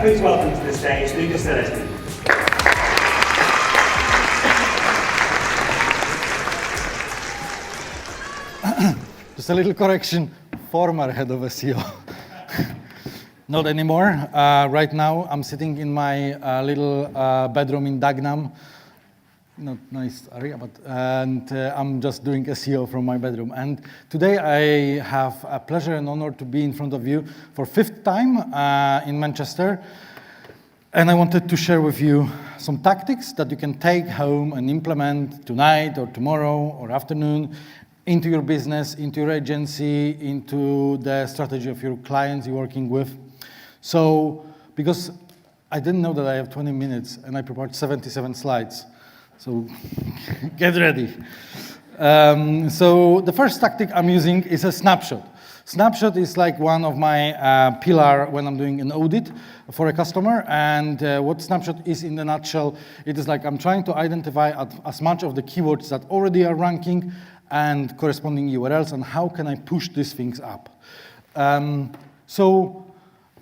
Please welcome to the stage Lukasz Gregorie. Just a little correction, former head of SEO. Not anymore. Right now, I'm sitting in my little bedroom in Dagenham. Not nice area, but I'm just doing SEO from my bedroom. And today I have a pleasure and honor to be in front of you for 5th time in Manchester. And I wanted to share with you some tactics that you can take home and implement tonight or tomorrow or afternoon into your business, into your agency, into the strategy of your clients you're working with. So, because I didn't know that I have 20 minutes and I prepared 77 slides. So, get ready. So, the first tactic I'm using is a snapshot. Snapshot is like one of my pillar when I'm doing an audit for a customer. And what snapshot is in a nutshell, it is like I'm trying to identify as much of the keywords that already are ranking and corresponding URLs, and how can I push these things up. So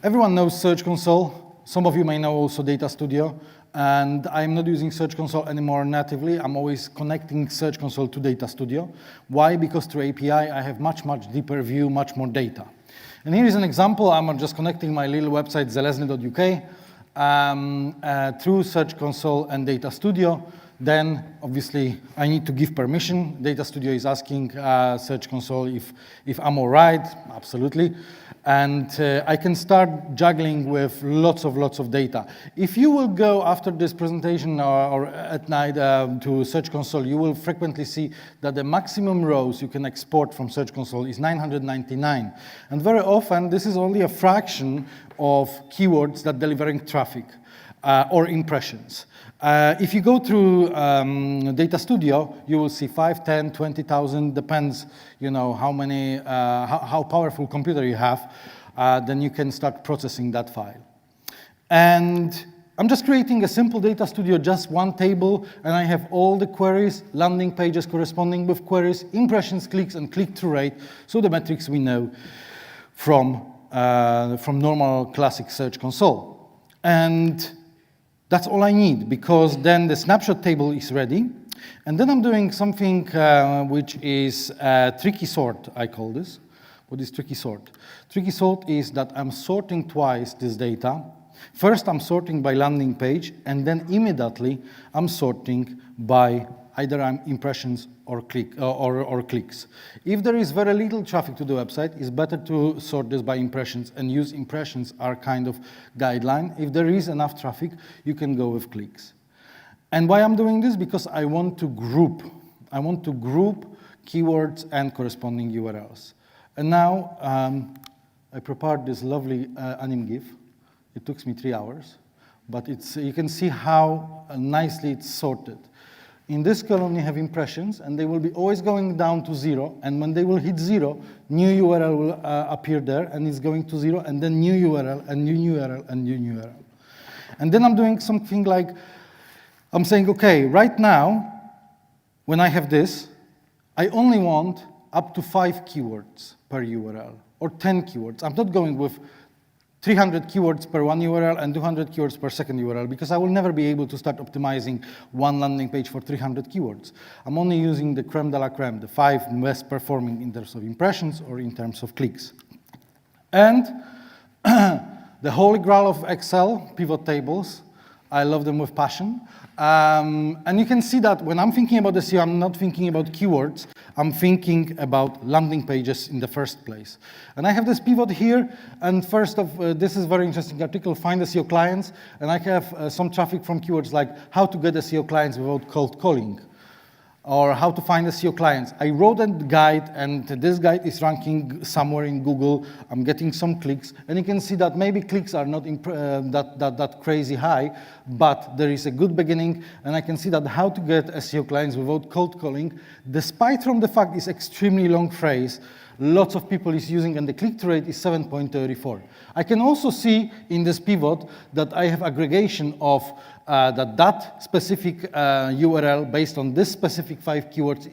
everyone knows Search Console. Some of you may know also Data Studio. And I'm not using Search Console anymore natively. I'm always connecting Search Console to Data Studio. Why? Because through API, I have much deeper view, much more data. And here is an example. I'm just connecting my little website, zelezny.uk, through Search Console and Data Studio. Then, obviously, I need to give permission. Data Studio is asking Search Console if I'm all right. Absolutely. And I can start juggling with lots of data. If you will go after this presentation or at night to Search Console, you will frequently see that the maximum rows you can export from Search Console is 999. And very often, this is only a fraction of keywords that delivering traffic or impressions. If you go through Data Studio, you will see 5, 10, 20,000, depends, you know, how many, how powerful computer you have, then you can start processing that file. And I'm just creating a simple Data Studio, just one table, and I have all the queries, landing pages corresponding with queries, impressions, clicks, and click-through rate, so the metrics we know from normal classic Search Console. And that's all I need, because then the snapshot table is ready. And then I'm doing something which is tricky sort, I call this. What is tricky sort? Tricky sort is that I'm sorting twice this data. First, I'm sorting by landing page, and then immediately I'm sorting by either impressions or clicks. If there is very little traffic to the website, it's better to sort this by impressions and use impressions are kind of guideline. If there is enough traffic, you can go with clicks. And why I'm doing this? Because I want to group. I want to group keywords and corresponding URLs. And now I prepared this lovely anim GIF. It took me 3 hours, but you can see how nicely it's sorted. In this column, you have impressions, and they will be always going down to 0. And when they will hit 0, new URL will appear there, and it's going to 0, and then new URL, and new URL, and new URL. And then I'm doing something like, I'm saying, OK, right now, when I have this, I only want up to 5 keywords per URL, or 10 keywords. I'm not going with 300 keywords per one URL and 200 keywords per second URL, because I will never be able to start optimizing one landing page for 300 keywords. I'm only using the creme de la creme, the 5 best performing in terms of impressions or in terms of clicks. And the holy grail of Excel, pivot tables, I love them with passion. And you can see that when I'm thinking about SEO, I'm not thinking about keywords. I'm thinking about landing pages in the first place. And I have this pivot here. And first this is a very interesting article, Find SEO Clients. And I have some traffic from keywords like how to get SEO clients without cold calling, or how to find SEO clients. I wrote a guide, and this guide is ranking somewhere in Google. I'm getting some clicks, and you can see that maybe clicks are not that crazy high, but there is a good beginning, and I can see that how to get SEO clients without cold calling, despite from the fact it's extremely long phrase, lots of people is using, and the click-through rate is 7.34. I can also see in this pivot that I have aggregation of that specific URL based on this specific 5 keywords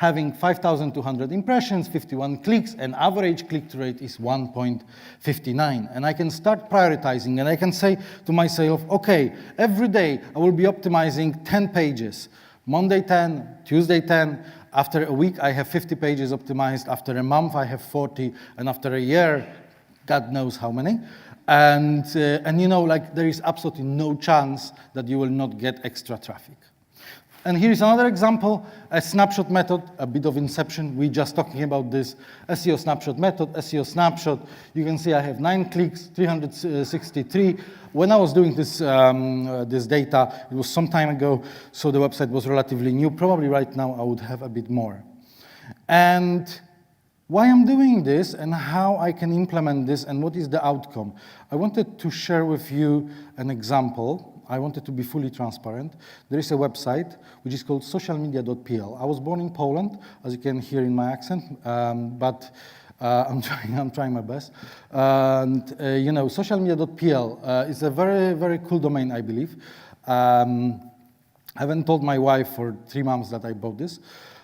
having 5,200 impressions, 51 clicks, and average click-through rate is 1.59. And I can start prioritizing, and I can say to myself, okay, every day I will be optimizing 10 pages. Monday 10, Tuesday 10, after a week I have 50 pages optimized, after a month I have 40, and after a year, God knows how many. And you know, like, there is absolutely no chance that you will not get extra traffic. And here is another example, a snapshot method, a bit of inception. We're just talking about this SEO snapshot method, SEO snapshot. You can see I have 9 clicks, 363. When I was doing this, this data, it was some time ago, so the website was relatively new. Probably right now I would have a bit more. And why I'm doing this and how I can implement this and what is the outcome. I wanted to share with you an example. I wanted to be fully transparent. There is a website which is called socialmedia.pl. I was born in Poland, as you can hear in my accent, but I'm trying my best. And you know, socialmedia.pl is a very, very cool domain, I believe. I haven't told my wife for 3 months that I bought this,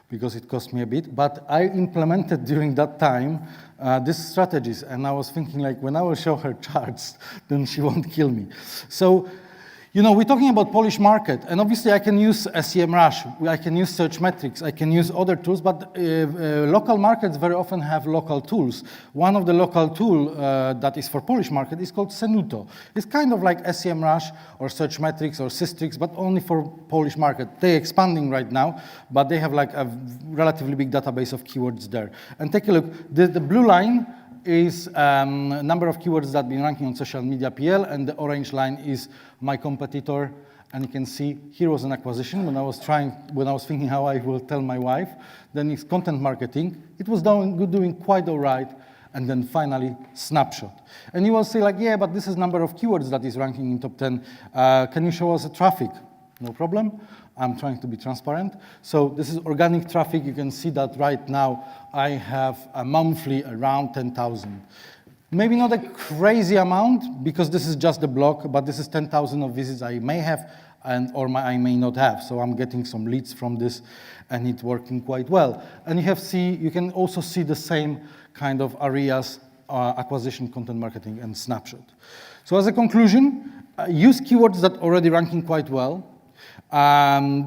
because it cost me a bit, but I implemented during that time these strategies, and I was thinking, like, when I will show her charts, then she won't kill me. So, you know, we're talking about Polish market, and obviously I can use SEMrush, I can use search metrics, I can use other tools, but local markets very often have local tools. One of the local tool that is for Polish market is called Senuto. It's kind of like SEMrush or search metrics or Systrix, but only for Polish market. They're expanding right now, but they have like a relatively big database of keywords there. And take a look, the blue line is number of keywords that have been ranking on social media PL, and the orange line is my competitor. And you can see here was an acquisition when I was thinking how I will tell my wife. Then it's content marketing. It was doing quite all right. And then finally, snapshot. And you will say, like, yeah, but this is number of keywords that is ranking in top 10. Can you show us the traffic? No problem. I'm trying to be transparent. So this is organic traffic. You can see that right now I have a monthly around 10,000. Maybe not a crazy amount, because this is just the blog, but this is 10,000 of visits I may have or I may not have. So I'm getting some leads from this, and it's working quite well. And you can also see the same kind of areas, acquisition, content marketing, and snapshot. So as a conclusion, use keywords that are already ranking quite well.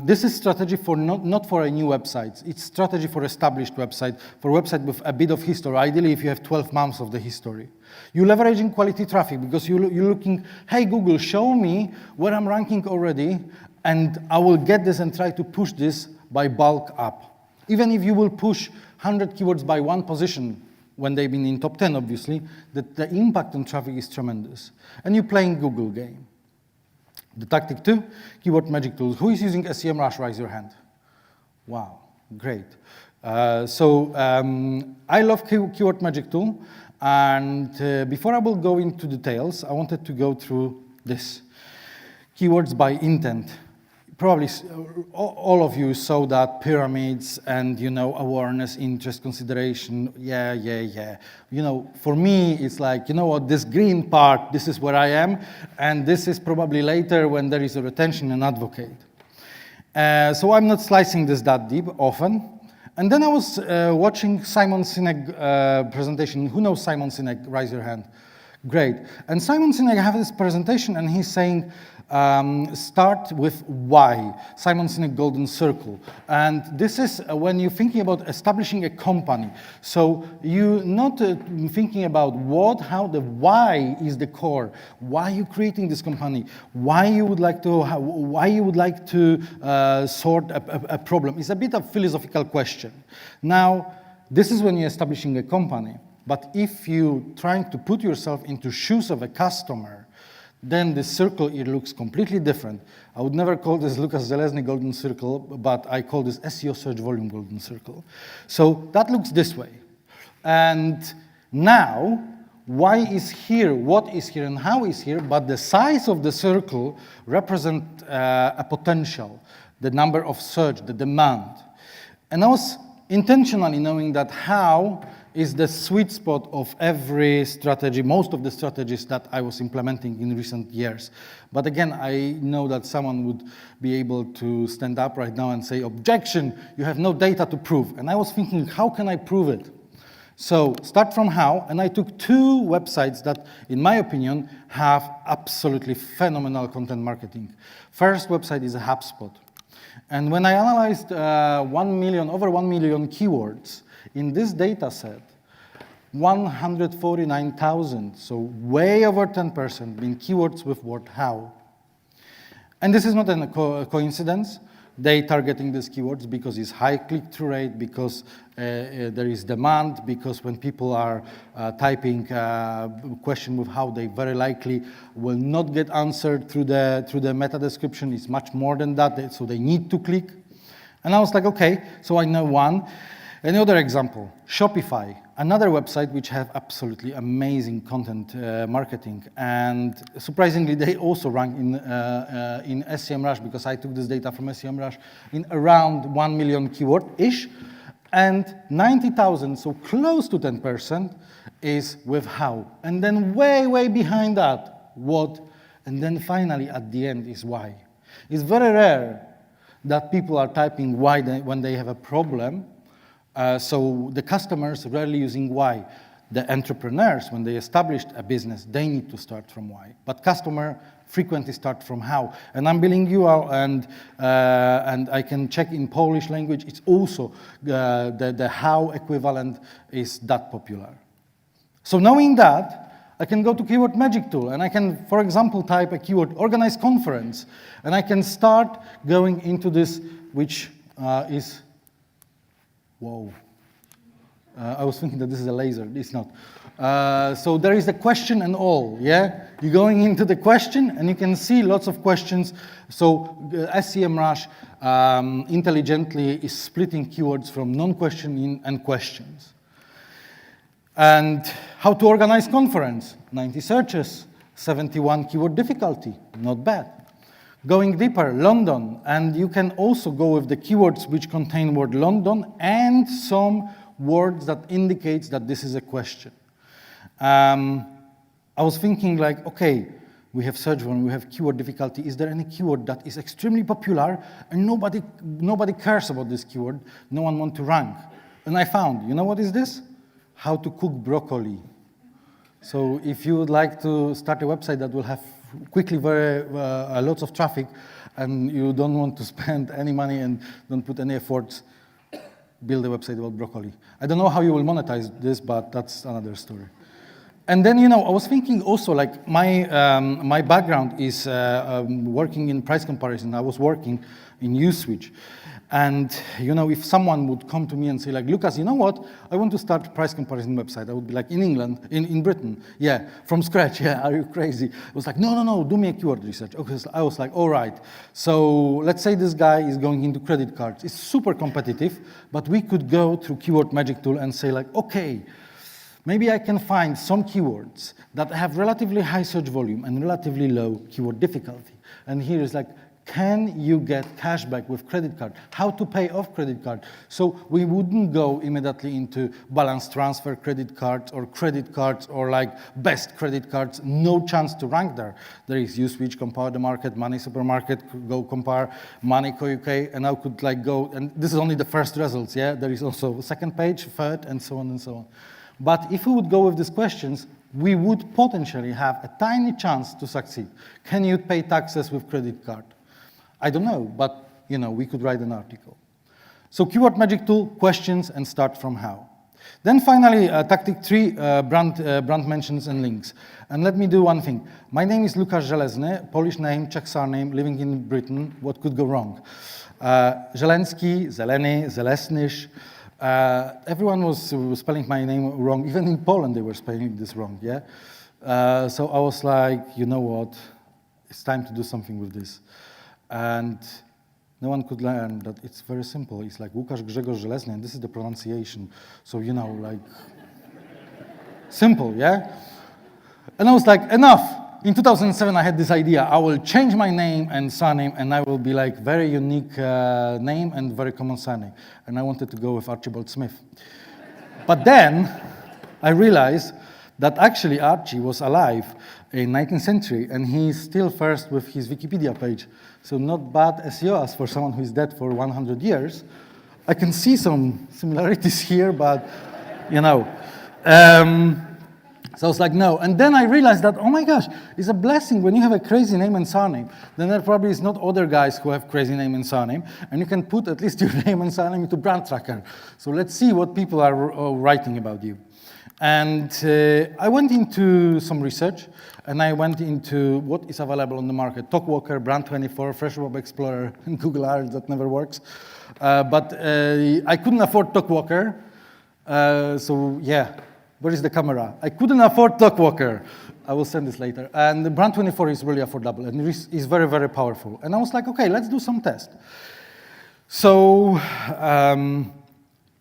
This is strategy for not for a new website. It's strategy for established website, for a website with a bit of history, ideally if you have 12 months of the history. You're leveraging quality traffic because you're looking, hey, Google, show me where I'm ranking already, and I will get this and try to push this by bulk up. Even if you will push 100 keywords by one position, when they've been in top 10, obviously, the impact on traffic is tremendous. And you're playing Google game. The tactic 2, keyword magic tools. Who is using SEMrush? Raise your hand. Wow, great. I love keyword magic tool. And before I will go into details, I wanted to go through this. Keywords by intent. Probably all of you saw that pyramids and, you know, awareness, interest, consideration, yeah. You know, for me, it's like, you know what, this green part, this is where I am, and this is probably later when there is a retention and advocate. So I'm not slicing this that deep often. And then I was watching Simon Sinek presentation. Who knows Simon Sinek? Raise your hand. Great. And Simon Sinek has this presentation, and he's saying, start with why. Simon Sinek Golden Circle. And this is when you're thinking about establishing a company. So you're not thinking about what, how, the why is the core. Why are you creating this company? Why you would like to sort a problem. It's a bit of a philosophical question. Now, this is when you're establishing a company. But if you're trying to put yourself into shoes of a customer, then the circle, it looks completely different. I would never call this Lukasz Gregorie Golden Circle, but I call this SEO Search Volume Golden Circle. So that looks this way. And now, why is here, what is here, and how is here, but the size of the circle represents a potential, the number of search, the demand. And I was intentionally knowing that how is the sweet spot of every strategy, most of the strategies that I was implementing in recent years. But again, I know that someone would be able to stand up right now and say, objection, you have no data to prove. And I was thinking, how can I prove it? So start from how, and I took 2 websites that, in my opinion, have absolutely phenomenal content marketing. First website is a HubSpot. And when I analyzed over 1 million keywords, in this data set, 149,000, so way over 10%, been keywords with word how. And this is not a coincidence. They targeting these keywords because it's high click-through rate, because there is demand, because when people are typing a question with how, they very likely will not get answered through the meta description. It's much more than that, so they need to click. And I was like, okay, so I know one. Another example, Shopify, another website which have absolutely amazing content marketing, and surprisingly, they also rank in SEMrush, because I took this data from SEMrush, in around 1 million keyword-ish, and 90,000, so close to 10%, is with how. And then way behind that, what, and then finally at the end is why. It's very rare that people are typing why when they have a problem. So the customers rarely using why. The entrepreneurs, when they established a business, they need to start from why. But customer frequently start from how. And I'm bilingual, and I can check in Polish language. It's also the how equivalent is that popular. So knowing that, I can go to Keyword Magic Tool, and I can, for example, type a keyword, organize conference, and I can start going into this, which is. Whoa. I was thinking that this is a laser. It's not. So there is a question and all, yeah? You're going into the question, and you can see lots of questions. So SEMrush intelligently is splitting keywords from non-question and questions. And how to organize conference, 90 searches, 71 keyword difficulty, not bad. Going deeper, London, and you can also go with the keywords which contain word London and some words that indicates that this is a question. I was thinking like, okay, we have search volume, we have keyword difficulty. Is there any keyword that is extremely popular and nobody cares about this keyword? No one wants to rank. And I found, you know what is this? How to cook broccoli. So if you would like to start a website that will have quickly lots of traffic, and you don't want to spend any money and don't put any efforts, build a website about broccoli. I don't know how you will monetize this, but that's another story. And then, I was thinking also, like, my background is working in price comparison. I was working in Uswitch. And, if someone would come to me and say, like, Lukasz, you know what? I want to start a price comparison website. I would be like, in England, in Britain, yeah, from scratch, yeah, are you crazy? I was like, no, do me a keyword research. Okay, so I was like, all right. So let's say this guy is going into credit cards. It's super competitive, but we could go through Keyword Magic Tool and say, like, okay, maybe I can find some keywords that have relatively high search volume and relatively low keyword difficulty. And here is like, can you get cashback with credit card? How to pay off credit card? So we wouldn't go immediately into balance transfer credit cards or like best credit cards. No chance to rank there. There is Uswitch, Compare the Market, Money Supermarket, go compare, Money UK, and I could like go, and this is only the first results, yeah? There is also second page, third, and so on and so on. But if we would go with these questions, we would potentially have a tiny chance to succeed. Can you pay taxes with credit card? I don't know, but we could write an article. So Keyword Magic Tool, questions, and start from how. Then finally, tactic 3, brand mentions and links. And let me do one thing. My name is Lukasz Gregorie, Polish name, Czech surname, living in Britain. What could go wrong? Zelenski, Zeleny, Zelesnysh. Everyone was spelling my name wrong. Even in Poland, they were spelling this wrong, yeah? So I was like, you know what? It's time to do something with this. And no one could learn that it's very simple. It's like Lukasz Gregorie, and this is the pronunciation. So, like, simple, yeah? And I was like, enough. In 2007, I had this idea. I will change my name and surname, and I will be like very unique name and very common surname. And I wanted to go with Archie Smith. But then I realized that actually Archie was alive in 19th century, and he's still first with his Wikipedia page. So not bad SEO as for someone who is dead for 100 years. I can see some similarities here, but you know. So I was like, no. And then I realized that, oh my gosh, it's a blessing when you have a crazy name and surname. Then there probably is not other guys who have crazy name and surname. And you can put at least your name and surname into brand tracker. So let's see what people are writing about you. And I went into some research, and I went into what is available on the market. Talkwalker, Brand24, Fresh Web Explorer, and Google Earth, that never works. But I couldn't afford Talkwalker. So yeah, where is the camera? I couldn't afford Talkwalker. I will send this later. And the Brand24 is really affordable, and is very, very powerful. And I was like, okay, let's do some test. So,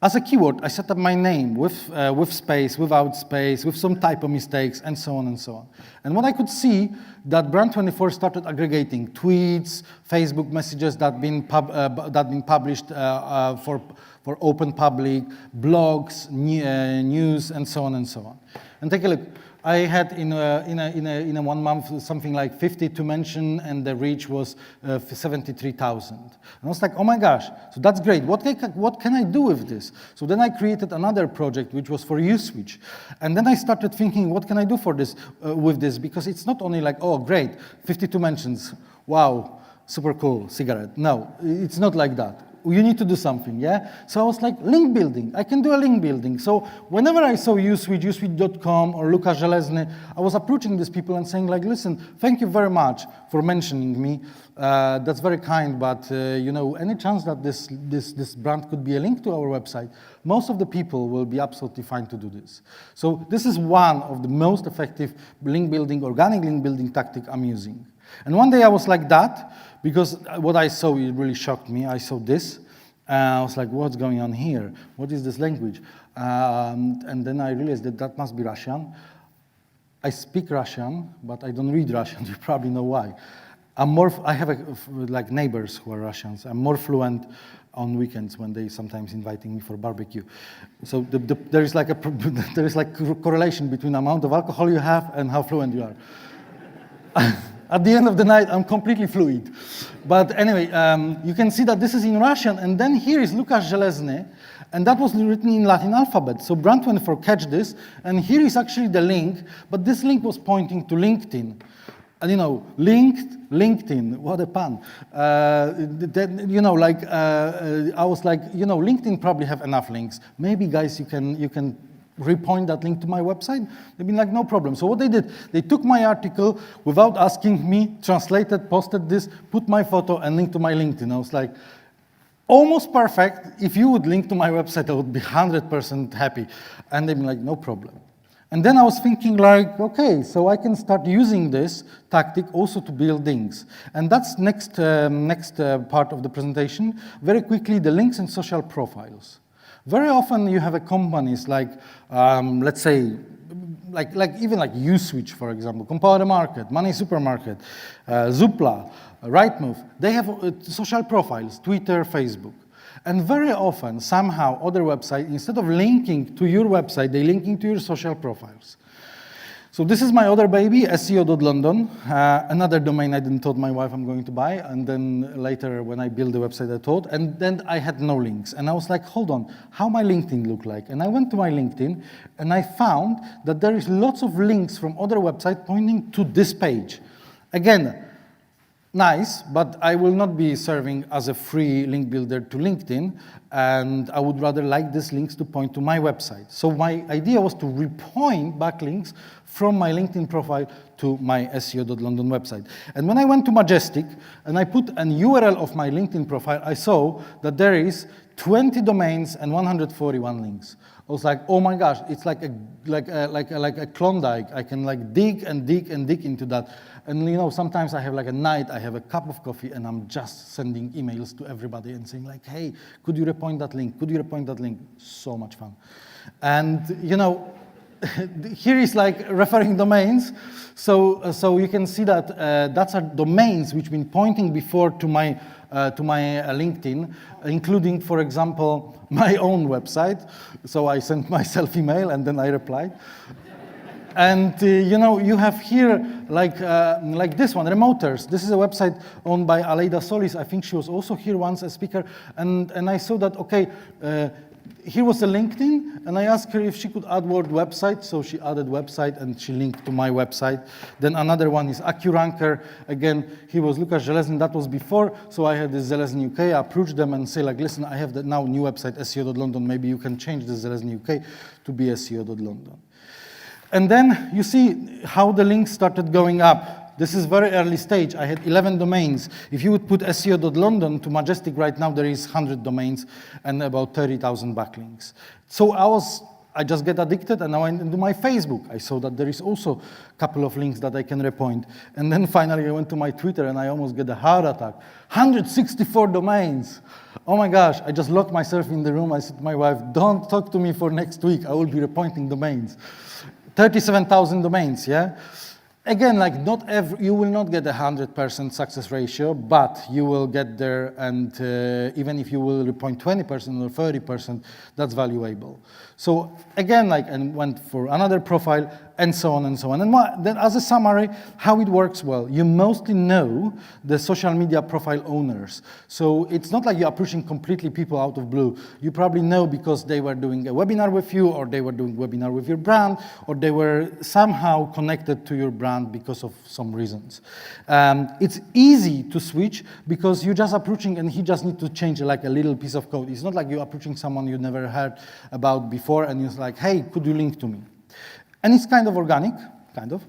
as a keyword, I set up my name with space, without space, with some typo mistakes, and so on and so on. And what I could see, that Brand24 started aggregating tweets, Facebook messages that been published for open public, blogs, news, and so on and so on. And take a look. I had in a 1 month something like 50 to mention, and the reach was 73,000. And I was like, oh my gosh, so that's great. What can I do with this? So then I created another project which was for USwitch, and then I started thinking, what can I do for this with this? Because it's not only like, oh great, 52 mentions, wow, super cool, cigarette. No, it's not like that. You need to do something, yeah? So I was like, link building. I can do a link building. So whenever I saw USwitch, uswitch.com or Lukasz Gregorie, I was approaching these people and saying like, listen, thank you very much for mentioning me. That's very kind, but you know, any chance that this brand could be a link to our website? Most of the people will be absolutely fine to do this. So this is one of the most effective link building, organic link building tactic I'm using. And one day I was like that, because what I saw, it really shocked me. I saw this, I was like, what's going on here? What is this language? And then I realized that that must be Russian. I speak Russian, but I don't read Russian. You probably know why. I have like neighbors who are Russians. I'm more fluent on weekends when they sometimes inviting me for barbecue. So there is like a correlation between the amount of alcohol you have and how fluent you are. At the end of the night, I'm completely fluid. But anyway, you can see that this is in Russian, and then here is Lukasz Gregorie, and that was written in Latin alphabet. So Brand24 catch this, and here is actually the link, but this link was pointing to LinkedIn. And you know, LinkedIn, what a pun. You know, like, I was like, you know, LinkedIn probably have enough links. Maybe guys, you can repoint that link to my website? They've been like, no problem. So what they did, they took my article without asking me, translated, posted this, put my photo and linked to my LinkedIn. I was like, almost perfect. If you would link to my website, I would be 100% happy. And they've been like, no problem. And then I was thinking like, okay, so I can start using this tactic also to build links. And that's next part of the presentation. Very quickly, the links and social profiles. Very often you have companies like, let's say, even like USwitch, for example, Compare the Market, Money Supermarket, Zoopla, Rightmove. They have social profiles, Twitter, Facebook. And very often, somehow, other websites, instead of linking to your website, they're linking to your social profiles. So this is my other baby, SEO.London, another domain I didn't told my wife I'm going to buy, and then later when I build the website I told, and then I had no links. And I was like, hold on, how my LinkedIn look like? And I went to my LinkedIn, and I found that there is lots of links from other websites pointing to this page. Again, nice, but I will not be serving as a free link builder to LinkedIn, and I would rather like these links to point to my website. So my idea was to repoint backlinks from my LinkedIn profile to my SEO.London website. And when I went to Majestic and I put an URL of my LinkedIn profile, I saw that there is 20 domains and 141 links. I was like, oh my gosh, it's like a Klondike. I can like dig and dig and dig into that. And you know, sometimes I have like a night, I have a cup of coffee and I'm just sending emails to everybody and saying like, hey, could you repoint that link? Could you repoint that link? So much fun. And you know, here is like referring domains. So you can see that that's our domains which been pointing before to my LinkedIn, including, for example, my own website. So I sent myself email and then I replied. And you have here like this one, Remoters. This is a website owned by Aleida Solis. I think she was also here once as speaker. And I saw that, okay, here was a LinkedIn, and I asked her if she could add word website. So she added website, and she linked to my website. Then another one is AccuRanker. Again, he was Lukasz Gregorie. That was before. So I had this Zelezny UK. I approached them and say, like, listen, I have the now new website, SEO.London. Maybe you can change the Zelezny UK to be SEO.London. And then you see how the links started going up. This is very early stage. I had 11 domains. If you would put SEO.London to Majestic right now, there is 100 domains and about 30,000 backlinks. So I just get addicted, and I went into my Facebook. I saw that there is also a couple of links that I can repoint. And then finally I went to my Twitter, and I almost get a heart attack. 164 domains. Oh my gosh, I just locked myself in the room. I said to my wife, don't talk to me for next week. I will be repointing domains. 37,000 domains, yeah? Again, like you will not get a 100% success ratio, but you will get there, and even if you will repoint 20% or 30%, that's valuable. So again, and went for another profile, and so on and so on. And then as a summary, how it works well. You mostly know the social media profile owners. So it's not like you're approaching completely people out of blue. You probably know because they were doing a webinar with you, or they were doing a webinar with your brand, or they were somehow connected to your brand because of some reasons. It's easy to switch because you're just approaching, and he just needs to change like a little piece of code. It's not like you're approaching someone you never heard about before, and you're like, hey, could you link to me? And it's kind of organic, kind of.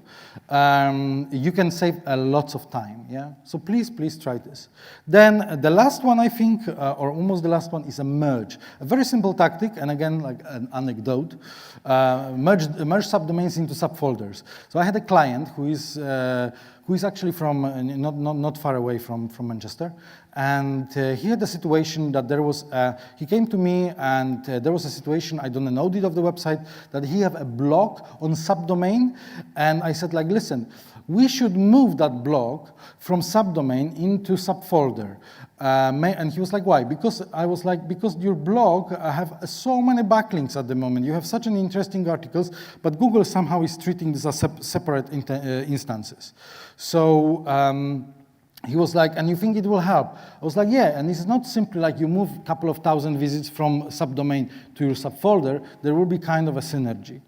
You can save a lot of time, yeah? So please try this. Then the last one, I think, or almost the last one, is a merge. A very simple tactic, and again, like an anecdote. Merge subdomains into subfolders. So I had a client who is actually from not far away from Manchester, and he had a situation that he came to me, and there was a situation, I done an audit of the website, that he have a blog on subdomain, and I said, like, listen, we should move that blog from subdomain into subfolder. And he was like, why? Because I was like, because your blog have so many backlinks at the moment. You have such an interesting articles, but Google somehow is treating this as separate instances. So he was like, and you think it will help? I was like, yeah, and it's not simply like you move a couple of thousand visits from subdomain to your subfolder. There will be kind of a synergy.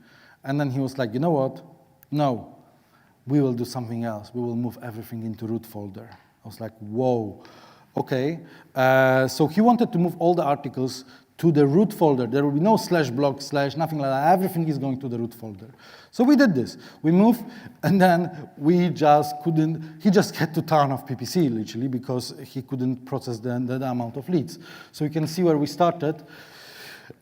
And then he was like, you know what? No, we will do something else. We will move everything into root folder. I was like, whoa, okay. So he wanted to move all the articles to the root folder. There will be no /blog/ nothing like that. Everything is going to the root folder. So we did this. We moved, and then we just couldn't, he just had to turn off PPC, literally, because he couldn't process the amount of leads. So you can see where we started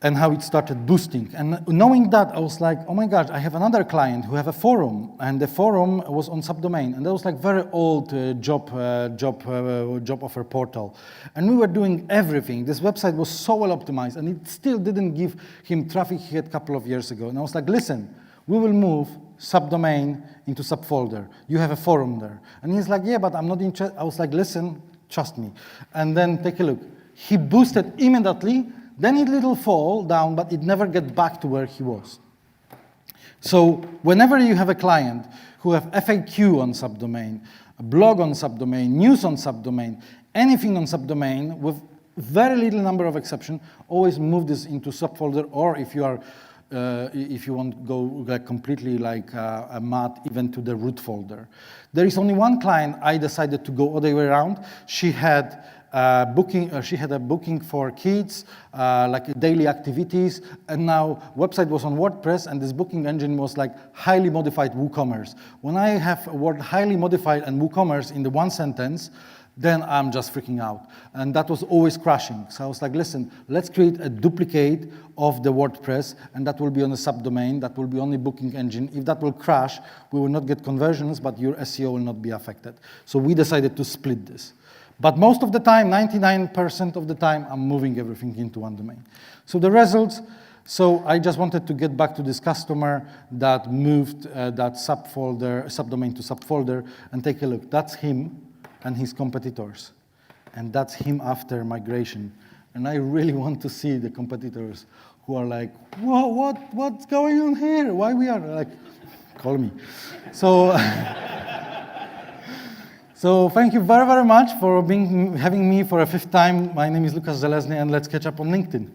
and how it started boosting. And knowing that, I was like, oh my gosh, I have another client who have a forum, and the forum was on Subdomain, and that was like very old job offer portal. And we were doing everything. This website was so well optimized, and it still didn't give him traffic he had a couple of years ago. And I was like, listen, we will move Subdomain into subfolder. You have a forum there. And he's like, yeah, but I'm not interested. I was like, listen, trust me. And then take a look. He boosted immediately. Then it little fall down, but it never get back to where he was. So whenever you have a client who have FAQ on subdomain, a blog on subdomain, news on subdomain, anything on subdomain with very little number of exceptions, always move this into subfolder, or if you are if you want to go like completely like a mad, even to the root folder. There is only one client I decided to go all the way around. She had she had a booking for kids, like daily activities, and now website was on WordPress, and this booking engine was like highly modified WooCommerce. When I have a word highly modified and WooCommerce in the one sentence, then I'm just freaking out. And that was always crashing. So I was like, listen, let's create a duplicate of the WordPress, and that will be on a subdomain, that will be on the booking engine. If that will crash, we will not get conversions, but your SEO will not be affected. So we decided to split this. But most of the time, 99% of the time, I'm moving everything into one domain. So the results, So I just wanted to get back to this customer that moved that subdomain to subfolder, and take a look. That's him and his competitors. And that's him after migration. And I really want to see the competitors who are like, whoa, what's going on here? Why we are like, call me. So, so thank you very, very much for having me for a 5th time. My name is Lukasz Gregorie, and let's catch up on LinkedIn.